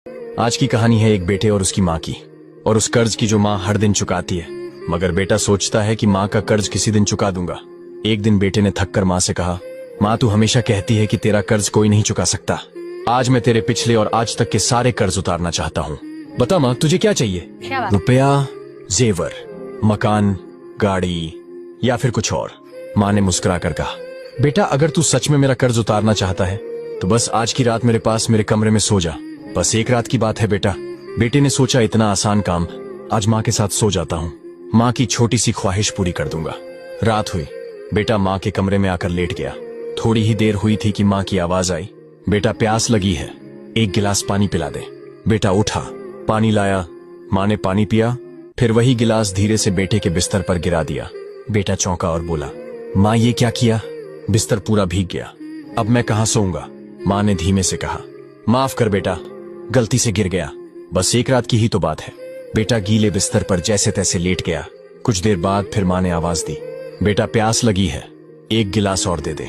आज की कहानी है एक बेटे और उसकी माँ की, और उस कर्ज की जो माँ हर दिन चुकाती है। मगर बेटा सोचता है कि माँ का कर्ज किसी दिन चुका दूंगा। एक दिन बेटे ने थक कर माँ से कहा, माँ तू हमेशा कहती है कि तेरा कर्ज कोई नहीं चुका सकता। आज मैं तेरे पिछले और आज तक के सारे कर्ज उतारना चाहता हूँ। बता माँ तुझे क्या चाहिए? रुपया, जेवर, मकान, गाड़ी या फिर कुछ और? माँ ने मुस्कुरा कर कहा, बेटा अगर तू सच में मेरा कर्ज उतारना चाहता है तो बस आज की रात मेरे पास मेरे कमरे में सो जा। बस एक रात की बात है बेटा। बेटे ने सोचा इतना आसान काम, आज माँ के साथ सो जाता हूँ, माँ की छोटी सी ख्वाहिश पूरी कर दूंगा। रात हुई, बेटा माँ के कमरे में आकर लेट गया। थोड़ी ही देर हुई थी कि माँ की आवाज आई, बेटा प्यास लगी है, एक गिलास पानी पिला दे। बेटा उठा, पानी लाया। माँ ने पानी पिया, फिर वही गिलास धीरे से बेटे के बिस्तर पर गिरा दिया। बेटा चौंका और बोला, माँ ये क्या किया? बिस्तर पूरा भीग गया, अब मैं कहाँ सोऊंगा? माँ ने धीमे से कहा, माफ कर बेटा, गलती से गिर गया, बस एक रात की ही तो बात है। बेटा गीले बिस्तर पर जैसे तैसे लेट गया। कुछ देर बाद फिर माँ ने आवाज दी, बेटा प्यास लगी है, एक गिलास और दे दे।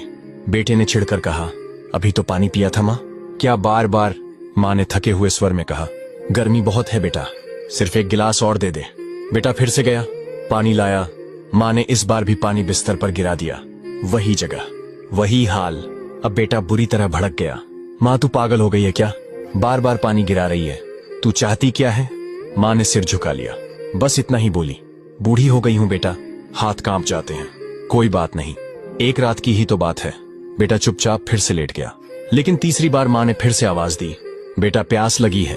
बेटे ने चिढ़कर कहा, अभी तो पानी पिया था माँ, क्या बार बार? माँ ने थके हुए स्वर में कहा, गर्मी बहुत है बेटा, सिर्फ एक गिलास और दे दे। बेटा फिर से गया, पानी लाया। माँ ने इस बार भी पानी बिस्तर पर गिरा दिया। वही जगह, वही हाल। अब बेटा बुरी तरह भड़क गया, माँ तू पागल हो गई है क्या? बार बार पानी गिरा रही है, तू चाहती क्या है? माँ ने सिर झुका लिया, बस इतना ही बोली, बूढ़ी हो गई हूँ बेटा, हाथ कांप जाते हैं। कोई बात नहीं, एक रात की ही तो बात है। बेटा चुपचाप फिर से लेट गया। लेकिन तीसरी बार माँ ने फिर से आवाज दी, बेटा प्यास लगी है।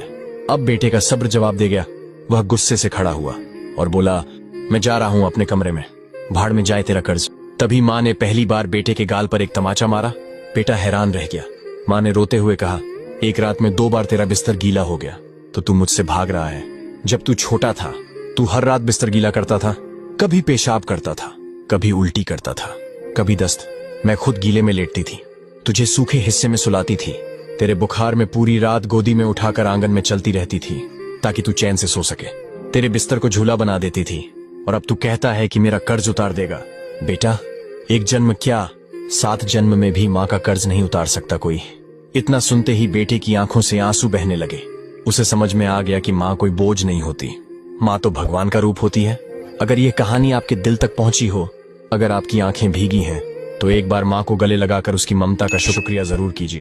अब बेटे का सब्र जवाब दे गया। वह गुस्से से खड़ा हुआ और बोला, मैं जा रहा हूं अपने कमरे में, भाड़ में जाए तेरा कर्ज। तभी माँ ने पहली बार बेटे के गाल पर एक तमाचा मारा। बेटा हैरान रह गया। माँ ने रोते हुए कहा, एक रात में 2 बार तेरा बिस्तर गीला हो गया तो तू मुझसे भाग रहा है। जब तू छोटा था तू हर रात बिस्तर गीला करता था, कभी पेशाब करता था, कभी उल्टी करता था, कभी दस्त। मैं खुद गीले में लेटती थी, तुझे सूखे हिस्से में सुलाती थी, तेरे बुखार में पूरी रात गोदी में उठाकर आंगन में चलती रहती थी ताकि तू चैन से सो सके, तेरे बिस्तर को झूला बना देती थी। और अब तू कहता है कि मेरा कर्ज उतार देगा। बेटा एक जन्म क्या, 7 जन्म में भी माँ का कर्ज नहीं उतार सकता कोई। इतना सुनते ही बेटे की आंखों से आंसू बहने लगे। उसे समझ में आ गया कि माँ कोई बोझ नहीं होती, माँ तो भगवान का रूप होती है। अगर ये कहानी आपके दिल तक पहुंची हो, अगर आपकी आंखें भीगी हैं, तो एक बार माँ को गले लगाकर उसकी ममता का शुक्रिया जरूर कीजिए।